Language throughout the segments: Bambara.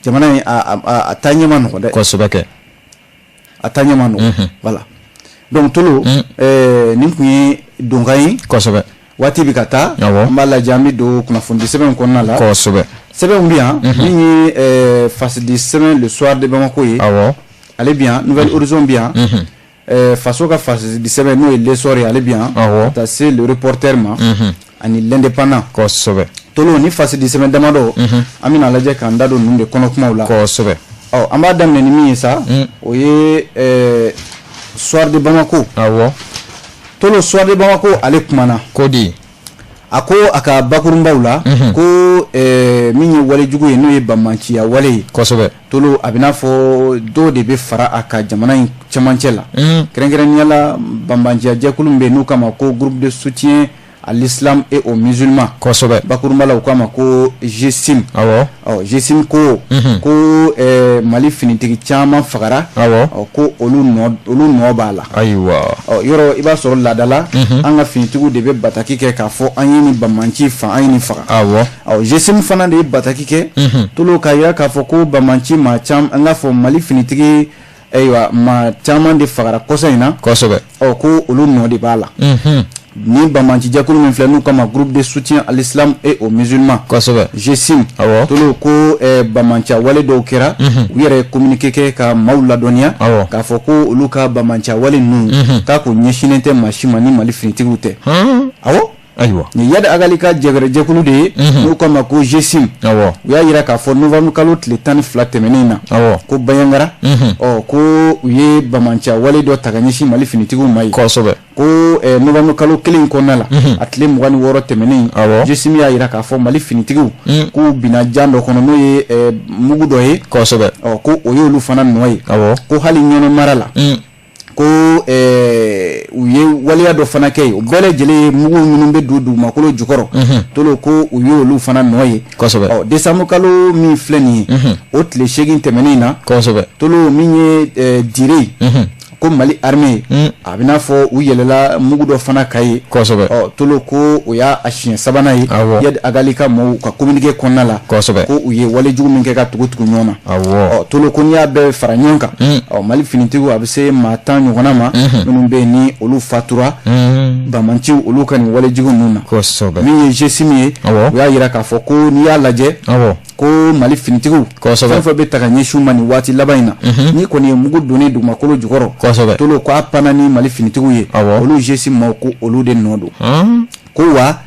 jamana a tanyama no de ko sobake a tanyama no voilà donc tolo nin kun dongai ko sobe wati bi kata mbala jami do kuna fundi seben konna la ko sobe seben bien ni face du semaine le soir de Bamako yi allez bien nouvelle horizon bien façon ka face du semaine no le soir allez bien c'est le reporter ma ani l'indépendant ko sobe tolo ni face du semaine damado amina laje kan dado nunde kono kuma wala ko sobe amba damne ni mi sa o ye soir de Bamako tolo soir de Bamako ale kumana kodi ako aka bakurumbawla ko minye wale jugu ye no ye bamanci ya wale kosobe tolo abina fo do de be fara aka jamana in chamancela krenkreni yala bamanci ya jekulumbe no kama ko groupe de soutien à l'islam et aux musulmans kosobe bakurumbala ukama ko GSIM GSIM ko mali finitigi chama fagara ko olu no bala aywa yoro iba soro ladala anga finitigu de be bataki ke ka fo anyini bamanci fa anyini faga GSIM fana de bataki ke tolo kaya ka fo ko bamanci ma cham anga fo mali finitigi aywa ma chama de fagara kosaina kosobe ko olu no de bala ni bamanci jakulu min filɛ n'u kama groupe de soutien à l'islam et aux musulmans kosɛbɛ GSIM tolo ko bamanci wale dɔw kɛra u yɛrɛ communiqué kɛ ka maaw ladɔnniya k'a fɔ ko olu ka bamanci wale ninnu k'a ko ɲɛsinnen tɛ maa si ma ni mali finitigiw tɛ ayiwa ni yada agali ka jɛgɛrɛ jɛkulu de ye n'u kama ko GSIM u y'a yira k'a fɔ novembre kalo tile 12 tɛmɛnen na ko Bayangara ko u ye bamanci wale dɔ ta ka ɲɛsin mali finitigiw ma ye kosɛbɛ ko novembre kalo kelen kɔnɔna la a tile 26 tɛmɛnen GSIM y'a yira k'a fɔ mali finitigiw k'u bina jan dɔ kɔnɔ n'o ye mugu dɔ ye kosɛbɛ ko o ye olu fana nɔ ye ko hali ɲɔnɔ mara la ko u ye waleya dɔ fana kɛ o bɛɛ lajɛlen mugu minnu bɛ don dugumakolo jukɔrɔ tolo ko u ye olu fana nɔ ye décembre kalo min filɛ nin ye o tile 8 tɛmɛnen na tolo min ye dire ko mali armée a bɛna fɔ u yɛlɛla mugu dɔ fana ka ye tolo ko o y'a siɲɛ sabanan ye yadi agali ka mɔɔw ka communiqué kɔnɔna la ko u ye walejugu min kɛ ka tugu ɲɔgɔn na tolo ko n'i y'a bɛɛ fara ɲɔgɔn kan mali finitigiw a bɛ se maa 10 ɲɔgɔnna ma minnu bɛ yen ni olu fatura bamanciw olu ka nin walejugu ninnu na min ye GSIM ye u y'a yira k'a fɔ ko n'i y'a lajɛ ko mali finitigiw fɛn fɛn bɛ ta ka ɲɛsin u ma nin waati laban in na ni kɔni ye mugu donni dugumakolo jukɔrɔ tolo ko a panna ni mali finitigiw ye olu GSIM ma ko olu de nɔ don ko wa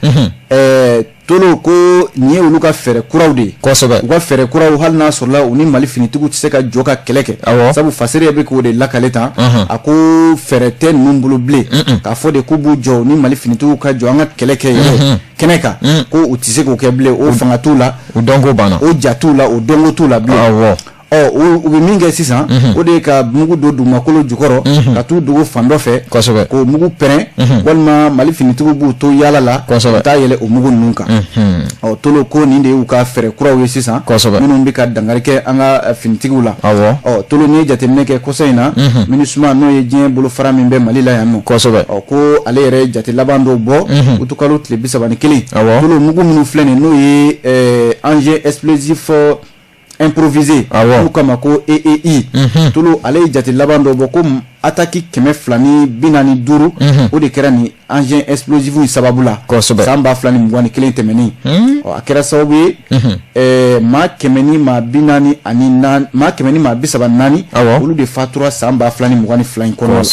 tolo ko nin ye olu ka fɛɛrɛ kuraw de ye u ka fɛɛrɛ kuraw hali n'a sɔrɔla u ni mali finitigiw tɛ se ka jɔ ka kɛlɛ kɛ sabu fasere bɛ k'o de lakale tan a ko fɛɛrɛ tɛ ninnu bolo bilen k'a fɔ de k'u b'u jɔ u ni mali finitigiw ka jɔ an ka kɛlɛ kɛ yɛrɛ kɛnɛ kan ko u tɛ se k'o kɛ bilen o fanga t'u la o dɔnko banna o ja t'u la o dɔnko t'u la bilen u bɛ min kɛ sisan o de ye ka mugu don dugumakolo jukɔrɔ ka t'u dogo fan dɔ fɛ k'o mugu pɛrɛn walima mali finitigiw b'u to yaala la ka taa yɛlɛ o mugu ninnu kan tolo ko nin de y'u ka fɛɛrɛ kuraw ye sisan minnu bɛ ka dankari kɛ an ka finitigiw la tolo n'i ye jateminɛ kɛ kɔsa in na MINUSMA n'o ye diɲɛ bolofara min bɛ mali la yan nɔ ko ale yɛrɛ jate laban dɔw bɔ utukalo tile 31 tolo mugu minnu filɛ nin n'o ye engin explosif improvisé ou kama ko EEI tolo ale ye jate laban dɔ bɔ ko attaque 245 o de kɛra ni engin explosif sababu la san 2021 tɛmɛnen a kɛra sababu ye maa 100 ni maa 34 olu de fatura san 2022 in kɔnɔ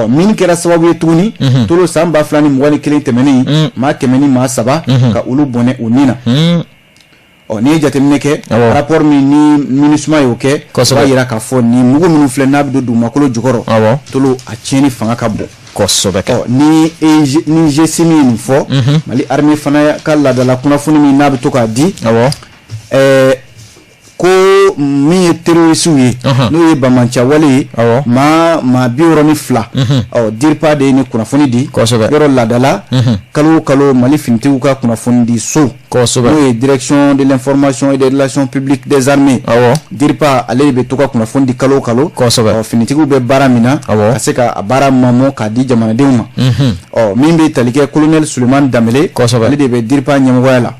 min kɛra sababu ye tuguni tolo san 2021 tɛmɛnen maa 100 ni maa 3 ka olu bɔnɛ u ni na n'i ye jateminɛ kɛ rapport min ni MINUSMA y'o kɛ b'a yira k'a fɔ ni mugu minnu filɛ n'a bɛ don dugumakolo jukɔrɔ tolo a tiɲɛni fanga ka bon ni GSIM ye nin fɔ mali armée fana ka laadala kunnafoni min n'a bɛ to k'a di ko min ye terroriste ye n'o ye bamancia wale ye maa 62 DIRPA de ye ni kunnafoni di yɔrɔ ladala kalo kalo Mali finitigiw ka kunnafoni di so n'o ye direction de l'information et des relations publiques des armées DIRPA ale bɛ to ka kunnafoni di kalo kalo finitigiw bɛ baara min na ka se ka a baara mamo k'a di jamanadenw ma min bɛ tali kɛ colonel Sulemani Danbele ale de bɛ DIRPA ɲɛmɔgɔya la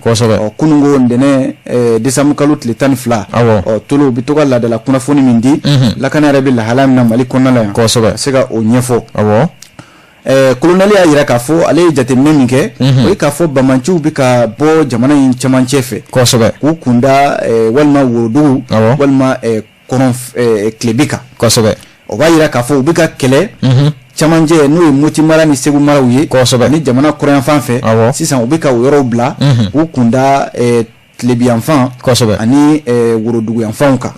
kunungo ntɛnɛn décembre kalo tile 12 tolo bɛ to ka ladala kunnafoni min di lakana yɛrɛ bɛ lahala min na Mali kɔnɔna la yan ka se ka o ɲɛfɔ colonel y'a yira k'a fɔ ale ye jateminɛ min kɛ o ye k'a fɔ bamanciw bɛ ka bɔ jamana in cɛmancɛ fɛ k'u kunda walima worodugu walima kɔrɔn tilebin kan o b'a yira k'a fɔ u bɛ ka kɛlɛ cɛmancɛ n'o ye Moti mara ni Segu maraw ye ni jamana kɔrɔnyanfan fɛ sisan u bɛ ka o yɔrɔw bila k'u kunda tilebin yanfan ani worodugu yanfanw kan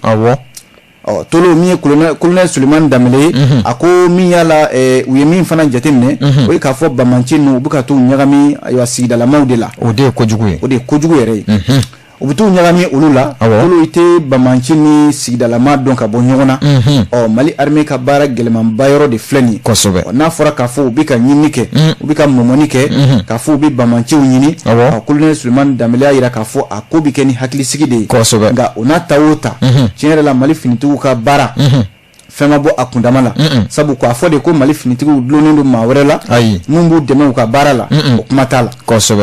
tolo min ye colonel Sulemani Danbele a ko min y'a la u ye min fana jateminɛ o ye k'a fɔ bamanci ninnu u bɛ ka t'u ɲagami sigidalamaw de la o de ye kojugu ye yɛrɛ ye u bɛ t'u ɲagami olu la tolo i tɛ bamanci ni sigidalama dɔn ka bɔ ɲɔgɔn na Mali armée ka baara gɛlɛmanba yɔrɔ de filɛ nin ye n'a fɔra k'a fɔ u bɛ ka ɲinini kɛ u bɛ ka mɔmɔni kɛ k'a fɔ u bɛ bamanciw ɲini colonel Sulemani Danbele y'a yira k'a fɔ a ko bɛ kɛ ni hakilisigi de ye nka o n'a ta o ta tiɲɛ yɛrɛ la Mali finitigiw ka baara fɛn ma bɔ a kundama la sabu k'a fɔ de ko Mali finitigiw dulonnen don maa wɛrɛ la mun b'u dɛmɛ u ka baara la o kuma t'a la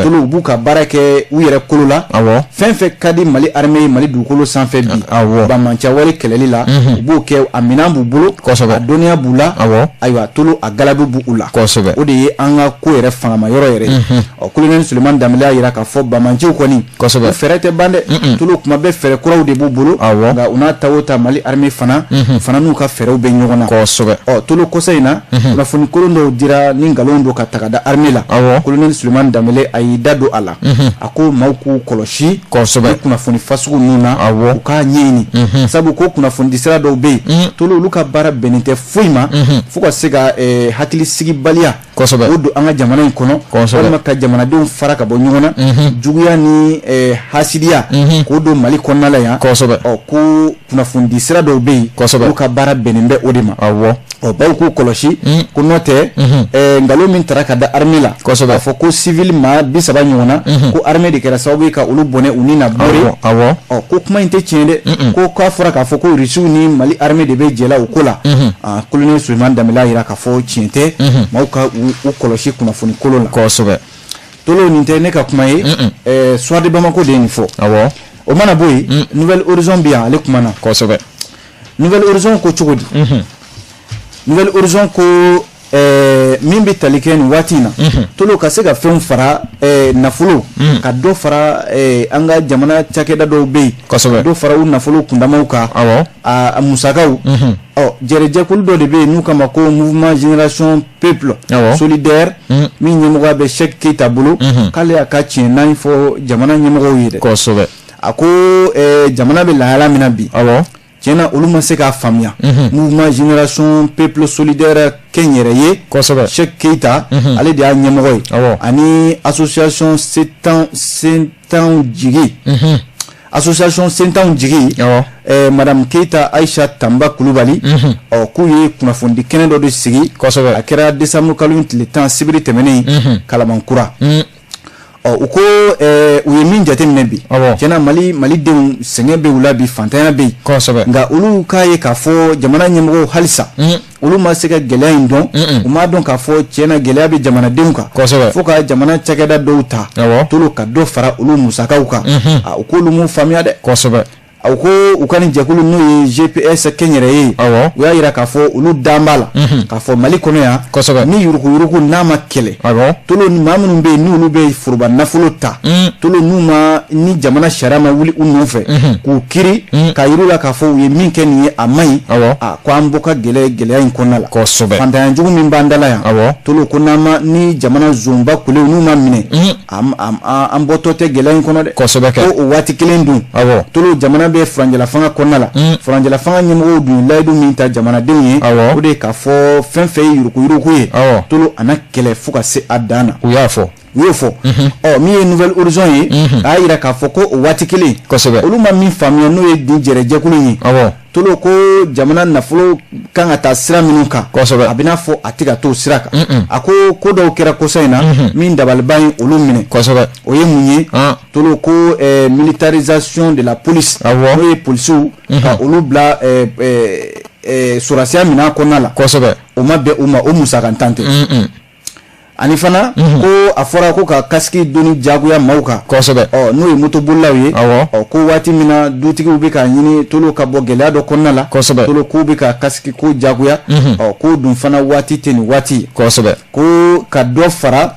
tolo u b'u ka baara kɛ u yɛrɛ kolo la fɛn fɛn ka di Mali armée ye Mali dugukolo sanfɛ bi bamancia wale kɛlɛli la u b'o kɛ a minɛn b'u bolo a dɔnniya b'u la ayiwa tolo a galabu b'u la o de ye an ka ko yɛrɛ fangama yɔrɔ yɛrɛ ye colonel Sulemani Danbele y'a yira k'a fɔ bamanciw kɔni fɛɛrɛ tɛ ban dɛ tolo kuma bɛɛ fɛɛrɛ kuraw de b'u bolo nka u n'a ta o ta Mali armée fana n'u ka fɛɛrɛw bɛ ɲɔgɔn na tolo kɔsa in na kunnafoni kolon dɔw dira ni nkalon don ka taga da armée la colonel Sulemani Danbele a y'i da don a la a ko maaw k'u kɔlɔsi ni kunnafoni fasugu ninnu na u k'a ɲɛɲini sabu ko kunnafoni di sira dɔw bɛ yen tolo olu ka baara bɛnnen tɛ foyi ma fo ka se ka hakilisigibaliya o don an ka jamana in kɔnɔ walima ka jamanadenw fara ka bɔ ɲɔgɔn na juguya ni hasidiya k'o don Mali kɔnɔna la yan ko kunnafoni di sira dɔw bɛ yen olu ka baara bɛnnen bɛ o de ma baw k'u kɔlɔsi ko n'o tɛ nkalon min tara ka da armée la k'a fɔ ko civil maa 30 ɲɔgɔn na ko armée de kɛra sababu ye ka olu bɔnɛ u ni na bɔre ko kuma in tɛ tiɲɛ dɛ ko k'a fɔra k'a fɔ ko Rusiw ni Mali armée de bɛ jɛla o ko la colonel Sulemani Danbele y'a yira k'a fɔ tiɲɛ tɛ maaw ka u kɔlɔsi kunnafoni kolon la tolo nin tɛ ne ka kuma ye Soir de Bamako de ye nin fɔ o mana bɔ yen Nouvelle Horizon bɛ yan ale kuma na Nouvelle Horizon ko cogo di Nouvelle Horizon ko min bɛ tali kɛ nin waati in na tolo ka se ka fɛnw fara nafolo ka dɔ fara an ka jamana cakɛda dɔw bɛ yen ka dɔ fara u nafolo kundamaw kan a musakaw jɛrɛjɛkulu dɔ de bɛ yen n'u kama ko Mouvement Génération Peuple Solidaire min ɲɛmɔgɔya bɛ Cheikh Keita bolo k'ale y'a ka tiɲɛ naani fɔ jamana ɲɛmɔgɔw ye dɛ a ko jamana bɛ lahala min na bi tiɲɛna olu ma se k'a faamuya Mouvement Génération Peuple Solidaire kɛnyɛrɛ ye Cheikh Keita ale de y'a ɲɛmɔgɔ ye ani association Sentanw Jigi association Sentanw Jigi Madame Keita Aïcha Tamba Kulubali k'u ye kunnafoni kɛnɛ dɔ de sigi a kɛra décembre kalo tile 10 sibiri tɛmɛnen Kalamankura u ko u ye min jateminɛ bi tiɲɛna malidenw sɛgɛn bɛ u la bi fantanya bɛ yen nka olu k'a ye k'a fɔ jamana ɲɛmɔgɔw halisa olu ma se ka gɛlɛya in dɔn u m'a dɔn k'a fɔ tiɲɛna gɛlɛya bɛ jamanadenw kan fo ka jamana cakɛda dɔw ta tolo ka dɔ fara olu musakaw kan u k'olu m'u faamuya dɛ u ko u ka nin jɛkulu n'o ye GPS kɛnyɛrɛ ye u y'a yira k'a fɔ olu dan b'a la k'a fɔ Mali kɔnɔ yan ni yuruguyurugu n'a ma kɛlɛ tolo maa minnu bɛ yen n'olu bɛ foroba nafolo ta tolo n'u ma ni jamana sariya ma wuli u nɔfɛ k'u kiri k'a yir'u la k'a fɔ u ye min kɛ nin ye a man ɲi ko an bɔ ka gɛlɛya in kɔnɔna la fantanyajugu min b'an dala yan tolo ko n'an ma ni jamana zonba kulew n'u ma minɛ an bɔtɔ tɛ gɛlɛya in kɔnɔ dɛ ko o waati kelen dun tolo jamana bɛ furanjɛla fanga kɔnɔna la furanjɛla fanga ɲɛmɔgɔw dun layidu min ta jamanadenw ye o de k'a fɔ fɛn fɛn ye yuruguyurugu ye tolo ana kɛlɛ fo ka se a dan na u y'a fɔ u y'o fɔ min ye nouvelle horizon ye a y'a yira k'a fɔ ko o waati kelen olu ma min faamuya n'o ye nin jɛrɛjɛkulu ye tolo ko jamana nafolo kan ka taa sira minnu kan a bɛna fɔ a tɛ ka t'o sira kan a ko ko dɔw kɛra kosa in na min dabaliban ye olu minɛ o ye mun ye tolo ko militarisation de la police n'o ye polisiw ka olu bila sɔrɔsiya minɛn kɔnɔna la o ma bɛn u ma o musakantan tɛ ani fana ko a fɔra ko ka kasiki doni jagoya maaw kan n'o ye motobolilaw ye ko waati min na dutigiw bɛ ka ɲini tolo ka bɔ gɛlɛya dɔ kɔnɔna la tolo k'u bɛ ka kasiki ko jagoya k'o dun fana waati tɛ nin waati ko ka dɔ fara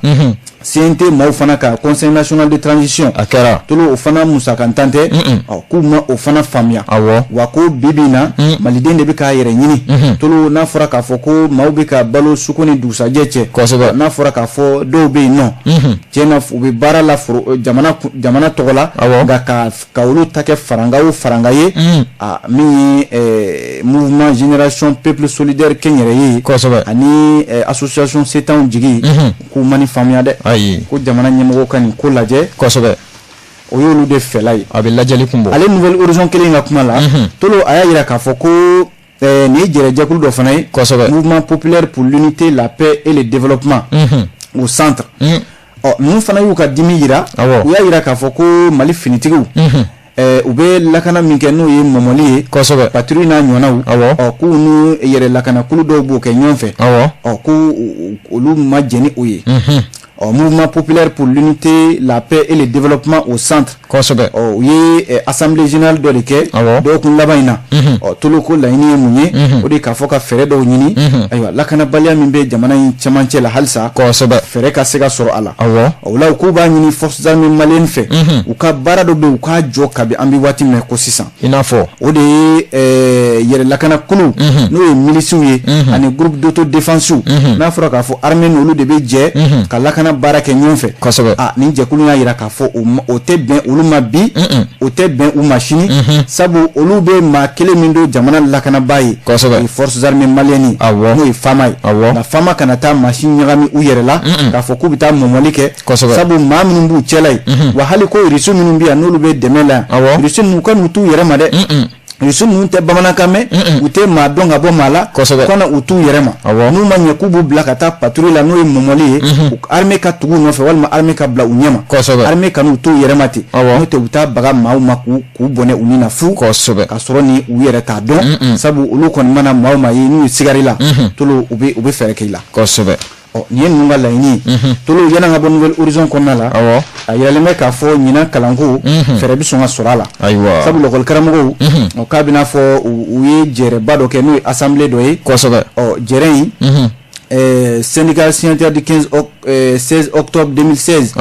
CNT maaw fana ka Conseil national de transition a kɛra tolo o fana musakantan tɛ k'u ma o fana faamuya wa ko bibi na maliden de bɛ k'a yɛrɛ ɲini tolo n'a fɔra k'a fɔ ko maaw bɛ ka balo suko ni dugusajɛ cɛ n'a fɔra k'a fɔ dɔw bɛ yen nɔ tiɲɛna u bɛ baara la jamana tɔgɔ la nka ka olu ta kɛ faranga ye min ye mouvement génération peuple solidaire kɛnyɛrɛ ye ani association setanw jigi k'u ma ni faamuya dɛ ko jamana ɲɛmɔgɔw ka nin ko lajɛ o y'olu de fɛla ye a bɛ lajɛli kun bɔ ale nouvelle horizon kelen ka kuma la tolo a y'a yira k'a fɔ ko nin ye jɛrɛjɛkulu dɔ fana ye mouvement populaire pour l'unité la paix et le développement au centre ninnu fana y'u ka dimi yira u y'a yira k'a fɔ ko Mali finitigiw u bɛ lakana min kɛ n'o ye mɔmɔli ye patrouille n'a ɲɔgɔnnaw k'u n'u yɛrɛ lakanakulu dɔw b'o kɛ ɲɔgɔn fɛ ko olu ma jɛn ni o ye mouvement populaire pour l'unité la paix et le développement au centre u ye assemblée générale dɔ de kɛ dɔgɔkun laban in na tolo ko laɲini ye mun ye o de k'a fɔ ka fɛɛrɛ dɔw ɲini ayiwa lakanabaliya min bɛ jamana in cɛmancɛ la halisa fɛɛrɛ ka se ka sɔrɔ a la o la k'u b'a ɲini forces armées maliennes fɛ u ka baara dɔ bɛ yen u k'a jɔ kabi an bɛ waati min ko sisan i n'a fɔ o de ye yɛrɛ lakanakulu n'o ye miliciw ye ani groupe d'autodéfense n'a fɔra k'a fɔ armée n'olu de bɛ jɛ ka lakana baara kɛ ɲɔgɔn fɛ nin jɛkulu y'a yira k'a fɔ o tɛ bɛn olu ma bi o tɛ bɛn u ma sini sabu olu bɛ maa kelen min don jamana lakanabaa ye o ye forces armées maliennes n'o ye fama ye nka fama kana taa machine ɲagami u yɛrɛ la k'a fɔ k'u bɛ taa mɔmɔli kɛ sabu maa minnu b'u cɛla ye wa hali ko russe minnu bɛ yan n'olu bɛ dɛmɛ la yan russe ninnu ka n'u t'u yɛrɛ ma dɛ russe ninnu tɛ bamanankan mɛn u tɛ maa dɔn ka bɔ maa la kana u t'u yɛrɛ ma n'u ma ɲɛ k'u b'u bila ka taa patrouille la n'o ye mɔmɔli ye armée ka tugu nɔfɛ walima armée ka bila u ɲɛ ma armée ka n'u t'u yɛrɛ ma ten n'o tɛ u t'a baga maaw ma k'u bɔnɛ u ni na fu k'a sɔrɔ ni u yɛrɛ t'a dɔn sabu olu kɔni mana maaw ma ye n'u ye sigari la tolo u bɛ fɛɛrɛ kɛ i la nin ye ninnu ka laɲini tolo yan'an ka bɔ nouvelle horizon kɔnɔna la a yiralen bɛ k'a fɔ ɲinan kalanko fɛɛrɛ bɛ sɔn ka sɔrɔ a la sabu lakɔli karamɔgɔw k'a bɛna fɔ u ye jɛrɛba dɔ kɛ n'o ye assemblée dɔ ye jɛrɛ in syndicat signataire du 16 octobre 2016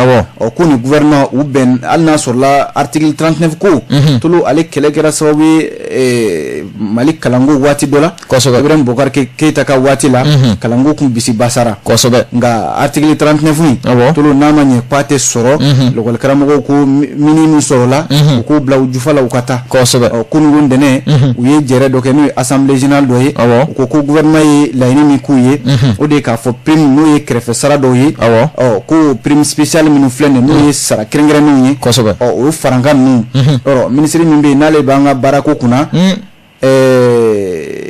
ko ni gouvernement u bɛn hali n'a sɔrɔla article 39 ko tolo ale kɛlɛ kɛra sababu ye Mali kalanko waati dɔ la Ibrahim Bokar Keita ka waati la kalanko kun bisi basara nka article 39 in tolo n'a ma ɲɛ k'a tɛ sɔrɔ lakɔli karamɔgɔw ko mini min sɔrɔla u k'u bila u jufa la u ka taa kununko ntɛnɛn u ye jɛrɛ dɔ kɛ n'o ye assemblée générale dɔ ye u ko gouvernement ye laɲini min k'u ye o de k'a fɔ prime n'o ye kɛrɛfɛ sara dɔw ye ko prime spéciale minnu filɛ nin n'o ye sara kɛrɛnkɛrɛnnenw ye o ye farankan ninnu ministre min bɛ yen n'ale b'an ka baarako kunna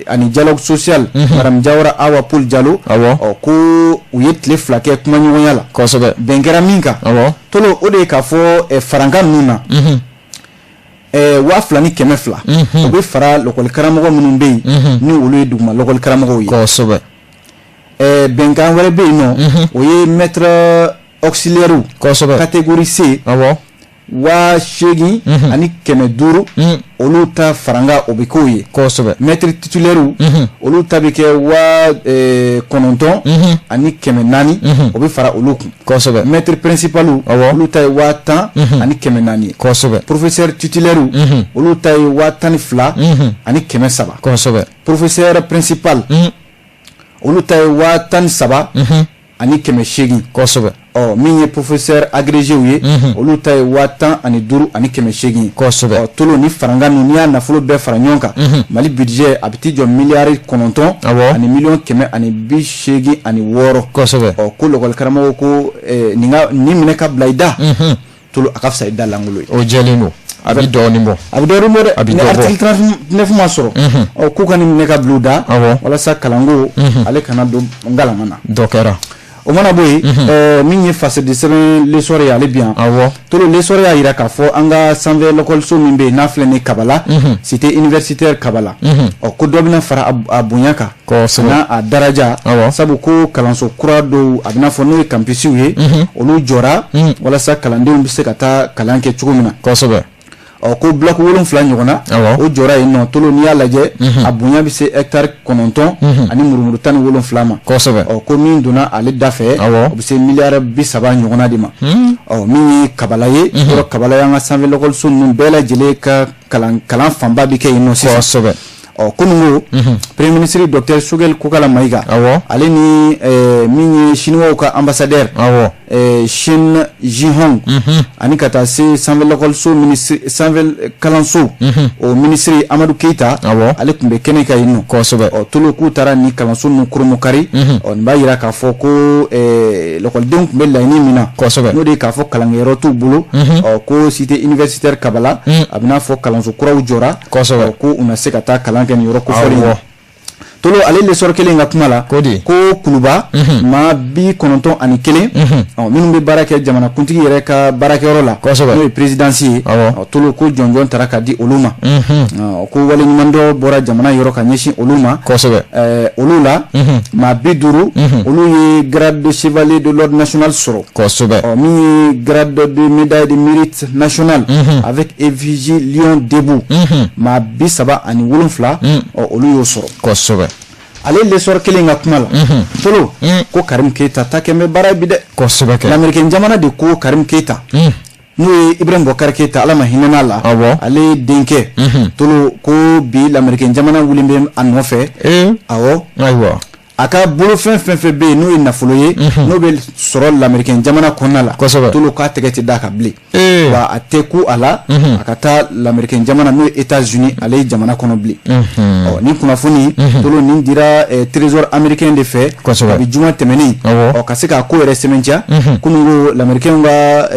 ani dialogue social madame Jawara Awa Paul Diallo ko u ye tile 2 kɛ kuma ɲɔgɔnya la bɛn kɛra min kan tolo o de ye k'a fɔ farankan ninnu na 2,200 ni 200 o bɛ fara lakɔli karamɔgɔ minnu bɛ yen ni olu ye duguma lakɔli karamɔgɔw ye bɛnkan wɛrɛ bɛ yen nɔ o ye maître auxiliaire catégorie C 8,000 ani 500 olu ta faranga o bɛ k'o ye maître titulaire olu ta bɛ kɛ 9,000 ani 400 o bɛ fara olu kun maître principal olu ta ye 10,000 ani 400 professeur titulaire olu ta ye 12,000 ani 300 professeur principal olu ta ye 13,000 ani 800 min ye professeur agrégé ye olu ta ye 15,5 ani 800 kosɛbɛ tolo ni faranga nu ni y'a nafolo bɛɛ fara ɲɔgɔn kan Mali budget a bɛ t'i jɔ miliyari 9 ani miliyɔn 186 ani 6 kosɛbɛ ko lɔgɔli karamɔgɔ ko nin minɛ ka bila i da tolo a ka fisa i da langolo ye o jɛlen don a bɛ dɔɔnin bɔ a bɛ dɔɔnin bɔ dɛ ni article 39 ma sɔrɔ k'u ka nin minɛ ka bila u da walasa kalanko ale kana don ngalama na dɔ kɛra o mana bɔ yen min ye fasɛdi sɛbɛn lesɔrɔ ye ale bi yan tolo lesɔrɔ y'a yira k'a fɔ an ka sanfɛ lɔkɔliso min bɛ yen n'a filɛ ni Kabala cité universitaire Kabala ko dɔ bɛna fara a bonya kan n'a a daraja sabu ko kalanso kura dɔw a bɛna fɔ n'o ye campusw ye olu jɔra walasa kalandenw bɛ se ka taa kalan kɛ cogo min na kosɛbɛ ko bloc 7 ɲɔgɔn na o jɔra yen nɔ tolo n'i y'a lajɛ a bonya bɛ se hectare 9 ani murumuru 17 ma kosɛbɛ ko min donna ale da fɛ o bɛ se miliyari 30 ɲɔgɔn na de ma min ye Kabala ye yɔrɔ Kabala y'an ka sanfɛ lɔkɔliso ninnu bɛɛ lajɛlen ka kalan fanba bɛ kɛ yen nɔ sisan kosɛbɛ kunungo premier ministre Dr Sogɛl Kokala Mayiga ale ni min ye chinois ka ambassadeur Shin Jihong ani ka taa se sanfɛ lɔkɔliso ministre sanfɛ kalanso o ministre Amadou Keita ale tun bɛ kɛnɛ kan yen nɔ kosɛbɛ tolo k'u taara ni kalanso ninnu kurumukari nin b'a yira k'a fɔ ko lɔkɔlidenw tun bɛ laɲini min na n'o de ye k'a fɔ kalankɛyɔrɔ t'u bolo ko cité universitaire Kabala a bɛna fɔ kalanso kuraw jɔra ko u na se ka taa kalan kɛ nin yɔrɔ kofɔlen tolo ale lesɔrɔ kelen ka kuma la ko Kuluba maa 91 minnu bɛ baara kɛ jamanakuntigi yɛrɛ ka baarakɛyɔrɔ la n'o ye présidence ye tolo ko jɔnjɔn taara ka di olu ma ko waleɲuman dɔ bɔra jamana yɔrɔ ka ɲɛsin olu ma olu la maa 50 olu ye grade de chevalier de l'ordre national sɔrɔ min ye grade de médaille de mérite national avec effigie lion debout maa 37 olu y'o sɔrɔ ale lesɔrɔ kelen ka kuma la tolo ko Karim Keita ta kɛmɛ baara bi dɛ l'américain jamana de ko Karim Keita n'o ye Ibrahim Boubacar Keita ala ma hinɛ n'a la ale denkɛ tolo ko bi l'américain jamana wuli bɛ a nɔfɛ a ka bolofɛn fɛn fɛn bɛ yen n'o ye nafolo ye n'o bɛ sɔrɔ l'américain jamana kɔnɔna la tolo k'a tɛgɛ tɛ d'a kan bilen wa a tɛ ku a la a ka taa l'américain jamana n'o ye États-Unis ale ye jamana kɔnɔ bilen ni kunnafoni tolo nin dira trésor américain de fɛ a bɛ juma tɛmɛnen ka se k'a ko yɛrɛ sɛbɛntiya kununko l'américain ka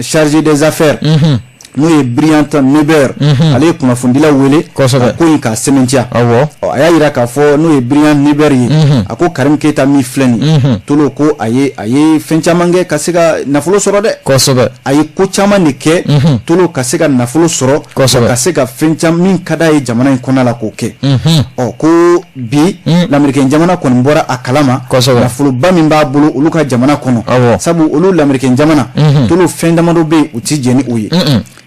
chargé des affaires n'o ye Bryant Neber ale ye kunnafonidilaw wele ko in k'a sɛbɛntiya a y'a yira k'a fɔ n'o ye Bryant Neber ye a ko Karim Keita min filɛ nin tolo ko a ye fɛn caman kɛ ka se ka nafolo sɔrɔ dɛ a ye ko caman de kɛ tolo ka se ka nafolo sɔrɔ ka se ka fɛn caman min ka d'a ye jamana in kɔnɔna la k'o kɛ ko bi l'américain jamana kɔni bɔra a kalama nafoloba min b'a bolo olu ka jamana kɔnɔ sabu olu l'américain jamana tolo fɛn damadɔ bɛ yen u ti jɛ ni o ye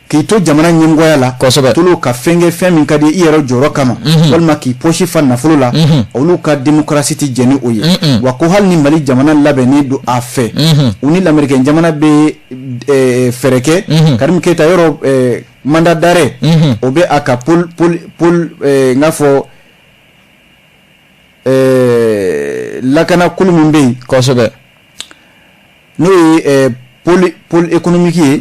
k'i to jamana ɲɛmɔgɔya la tolo ka fɛn kɛ fɛn min ka di i yɛrɛ jɔyɔrɔ kama walima k'i poche fa nafolo la olu ka démocratie ti jɛ ni o ye wa ko hali ni Mali jamana labɛnnen don a fɛ u ni l'américain jamana bɛ fɛɛrɛ kɛ Karim Keita yɔrɔ mandat d'arrêt o bɛ a ka Paul n k'a fɔ lakana kulu min bɛ yen n'o ye pôle économique ye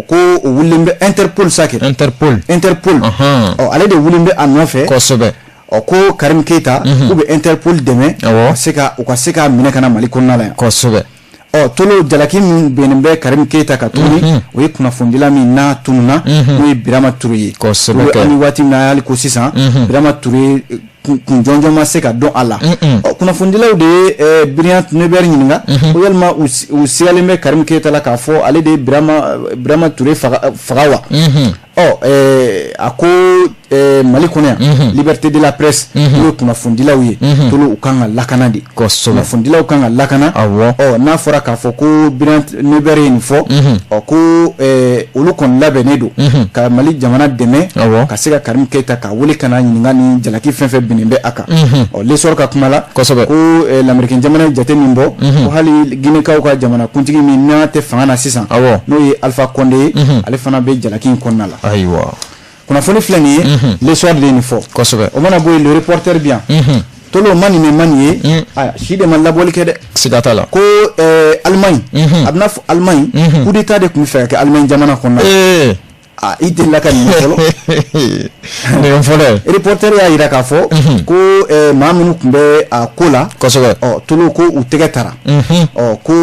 ko o wulilen bɛ Interpol sakɛ Interpol ale de wulilen bɛ a nɔfɛ ko Karim Keita k'u bɛ Interpol dɛmɛ u ka se ka minɛ ka na Mali kɔnɔna la yan tolo jalaki min bɛnnen bɛ Karim Keita ka tuguni o ye kunnafonidila min n'a tununa n'o ye Birama Touré ye ani waati min na hali ko sisan Birama Touré kun jɔnjɔn ma se ka dɔn a la kunnafonidilaw de ye Bryant Neber ɲininka ko yalima u sigalen bɛ Karim Keita la k'a fɔ ale de ye Birama Touré faga wa a ko Mali kɔnɔ yan liberté de la presse n'o ye kunnafonidilaw ye tolo u kan ka lakana de kunnafonidilaw kan ka lakana n'a fɔra k'a fɔ ko Bryant Neber ye nin fɔ ko olu kɔni labɛnnen don ka Mali jamana dɛmɛ ka se ka Karim Keita ka wele ka na ɲininka ni jalaki fɛn fɛn binnen bɛ a kan lesɔrɔ ka kuma la ko l'américain jamana jate min bɔ ko hali Guinékaw ka jamana kuntigi min n'a tɛ fanga na sisan n'o ye Alpha Condé ye ale fana bɛ jalaki in kɔnɔna la kunnafoni filɛ nin ye lesɔrɔ de ye nin fɔ o mana bɔ yen le reporter bi yan tolo mani me mani ye aya si de man laboli ke de sigata la ko Allemagne abna fu Allemagne coup d'état de kun fɛ ka Allemagne jamana kɔnɔ ite la ka ni fɔlɔ ne fɔlɔ reporter y'a yira k'a fɔ ko maa minnu tun bɛ a ko la kosɛbɛ tolo ko u tɛgɛ tara ko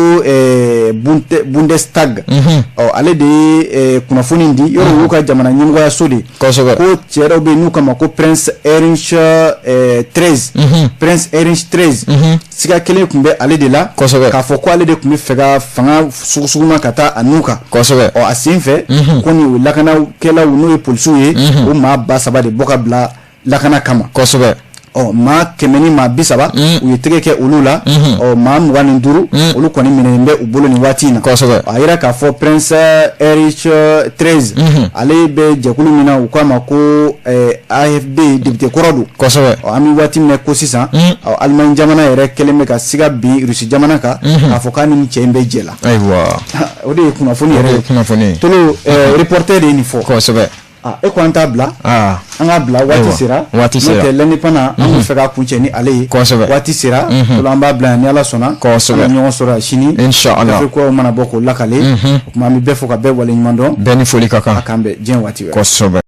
Bundestag ale de ye kunnafoni di yɔrɔ olu ka jamana ɲɛmɔgɔyaso de kosɛbɛ ko cɛ dɔw bɛ yen n'u kama ko Prince Heinrich 13 Prince Heinrich 13 siga kelen tun bɛ ale de la kosɛbɛ k'a fɔ ko ale de tun bɛ fɛ ka fanga sugusuguma ka taa a n'u kan kosɛbɛ a sen fɛ ko ni o lakanakɛlaw n'o ye polisiw ye o maa 3 de bɔ ka bila lakana kama kosɛbɛ maa 100 ni maa 30 u ye tɛgɛ kɛ olu la maa 25 olu kɔni minɛnen bɛ u bolo nin waati in na kosɛbɛ a yira k'a fɔ Prince Heinrich 13 ale bɛ jɛkulu min na u k'a ma ko AFD député kɔrɔ don kosɛbɛ an bɛ waati min na ko sisan Allemagne jamana yɛrɛ kɛlen bɛ ka siga bin Russie jamana kan k'a fɔ k'a ni cɛ in bɛ jɛ la ayiwa o de ye kunnafoni yɛrɛ ye tolo reporter de ye nin fɔ kosɛbɛ e ko an t'a bila an k'a bila waati sera n'o tɛ l'indépendant an bɛ fɛ k'a kuncɛ ni ale ye waati sera tolo an b'a bila yan ni Ala sɔnna an ka ɲɔgɔn sɔrɔ yan sini inchallah ko mana bɔ k'o lakale o tuma an bɛ bɛɛ fɔ ka bɛɛ waleɲuman dɔn bɛɛ ni foli ka kan a k'an bɛn diɲɛ waati wɛrɛ kosɛbɛ